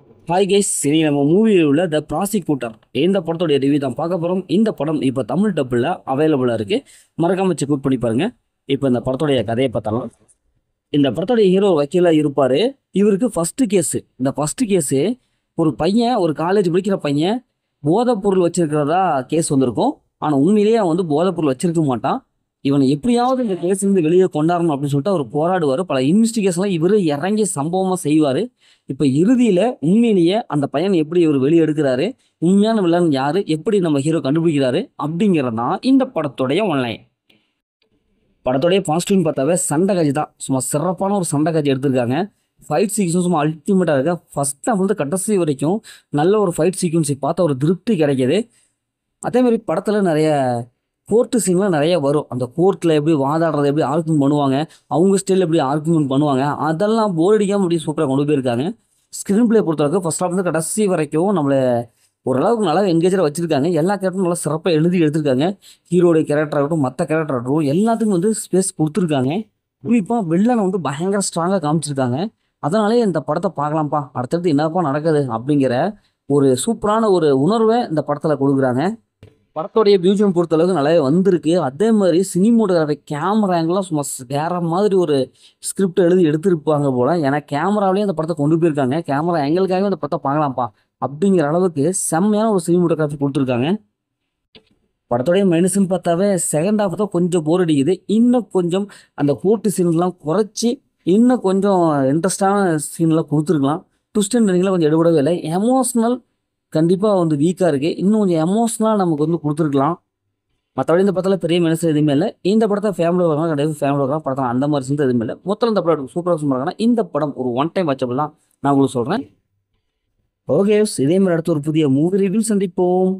Hi guys, சரி நம்ம மூவியில் உள்ள த ப்ராசிக்யூட்டர் இந்த படத்தோடைய ரிவ்யூ தான் பார்க்க போகிறோம். இந்த படம் இப்போ தமிழ் டப்பில் அவைலபிளாக இருக்குது. மறக்காம செக் அவுட் பண்ணி பாருங்க. இப்போ இந்த படத்தோடைய கதையை பார்த்தாலும், இந்த படத்தோடைய ஹீரோ வக்கீலாக இருப்பார். இவருக்கு ஃபஸ்ட்டு கேஸு. இந்த ஃபஸ்ட்டு கேஸு ஒரு பையன், ஒரு காலேஜ் படிக்கிற பையன் போதைப் பொருள் வச்சிருக்கிறதா கேஸ் வந்திருக்கும். ஆனால் உண்மையிலேயே அவன் வந்து போதைப் பொருள் வச்சிருக்க மாட்டான். இவனை எப்படியாவது இந்த கேஸ்லேருந்து வெளியே கொண்டாடணும் அப்படின்னு சொல்லிட்டு அவர் போராடுவார். பல இன்வெஸ்டிகேஷன்லாம் இவர் இறங்கி சம்பவமாக செய்வார். இப்போ இறுதியில் உண்மையிலேயே அந்த பையனை எப்படி இவர் வெளியே எடுக்கிறாரு, உண்மையான வில்லன் யார், எப்படி நம்ம ஹீரோ கண்டுபிடிக்கிறாரு அப்படிங்கிறது தான் இந்த படத்துடைய ஒன்லைன். படத்துடைய பாசிட்டிவ்னு பார்த்தாவே சண்டை காட்சி தான். சும்மா சிறப்பான ஒரு சண்டை காட்சி எடுத்திருக்காங்க. ஃபைட் சீக்வன்ஸும் சும்மா அல்டிமேட்டாக இருக்கு. ஃபர்ஸ்ட் ஹாஃப் வந்து கடைசி வரைக்கும் நல்ல ஒரு ஃபைட் சீக்வன்ஸை பார்த்தா ஒரு திருப்தி கிடைக்கிது. அதேமாதிரி படத்தில் நிறைய கோர்ட்டு சீன்லாம் நிறைய வரும். அந்த கோர்ட்டில் எப்படி வாதாடுறது, எப்படி ஆர்குமெண்ட் பண்ணுவாங்க, அவங்க ஸ்டைலில் எப்படி ஆர்குமெண்ட் பண்ணுவாங்க, அதெல்லாம் போர் அடிக்காமல் அப்படி சூப்பராக கொண்டு போயிருக்காங்க. ஸ்க்ரீன் பிளே பொறுத்தவரைக்கும் ஃபர்ஸ்ட் ஹாஃப் வந்து கடைசி வரைக்கும் நம்மளை ஓரளவுக்கு நல்லா என்கேஜாக வச்சுருக்காங்க. எல்லா கேரக்டரும் நல்லா சிறப்பாக எழுதி எடுத்திருக்காங்க. ஹீரோடைய கேரக்டர் ஆகட்டும், மற்ற கேரக்டர் ஆகட்டும், எல்லாத்துக்கும் வந்து ஸ்பேஸ் கொடுத்துருக்காங்க. குறிப்பாக வில்லனை வந்து பயங்கர ஸ்ட்ராங்காக காமிச்சிருக்காங்க. அதனாலே இந்த படத்தை பார்க்கலாம்ப்பா, அடுத்தடுத்து என்னப்பா நடக்குது அப்படிங்கிற ஒரு சூப்பரான ஒரு உணர்வை இந்த படத்தில் கொடுக்குறாங்க. படத்தோடைய பியூஜியம் பொறுத்தளவுக்கு நல்லாவே வந்திருக்கு. அதே மாதிரி சினிமோட்டோகிராஃபி, கேமரா ஆங்கிள்லாம் சும்மா வேற மாதிரி ஒரு ஸ்கிரிப்ட் எழுதி எடுத்திருப்பாங்க போல. ஏன்னா கேமராவிலேயே அந்த படத்தை கொண்டு போயிருக்காங்க. கேமரா ஆங்கிளுக்காகவே அந்த படத்தை பார்க்கலாம்ப்பா அப்படிங்கிற அளவுக்கு செம்மையான ஒரு சினிமோட்டோகிராஃபி கொடுத்துருக்காங்க. படத்தோடைய மைனஸ்ன்னு பார்த்தாவே செகண்ட் ஹாஃப் தான் கொஞ்சம் போர் அடிக்குது. இன்னும் கொஞ்சம் அந்த கோர்ட்டு சீன்லாம் குறைச்சி இன்னும் கொஞ்சம் இன்ட்ரெஸ்டான சீன்லாம் கொடுத்துருக்கலாம். ட்விஸ்ட் அண்ட் டர்னிங்லாம் கொஞ்சம் எடுபடவே இல்லை. எமோஷ்னல் கண்டிப்பாக வந்து வீக்காக இருக்குது. இன்னும் கொஞ்சம் எமோஷ்னலாக நமக்கு வந்து கொடுத்துருக்கலாம். மற்றபடி இந்த படத்தில் பெரிய மெனஸ் எதுவுமே இல்லை. இந்த படத்தை ஃபேமிலி வரலாம், கண்டிப்பாக ஃபேமிலி வரலாம். படத்தில் அந்த மாதிரி சேர்ந்து எதுவுமே இல்லை. மொத்தம் இந்த படம் சூப்பராக சூப்பராக இந்த படம் ஒரு ஒன் டைம் வாட்சபிள் தான் நான் உங்களுக்கு சொல்கிறேன். ஓகே, இதே மாதிரி அடுத்து ஒரு புதிய மூவி ரிவ்யூ சந்திப்போம்.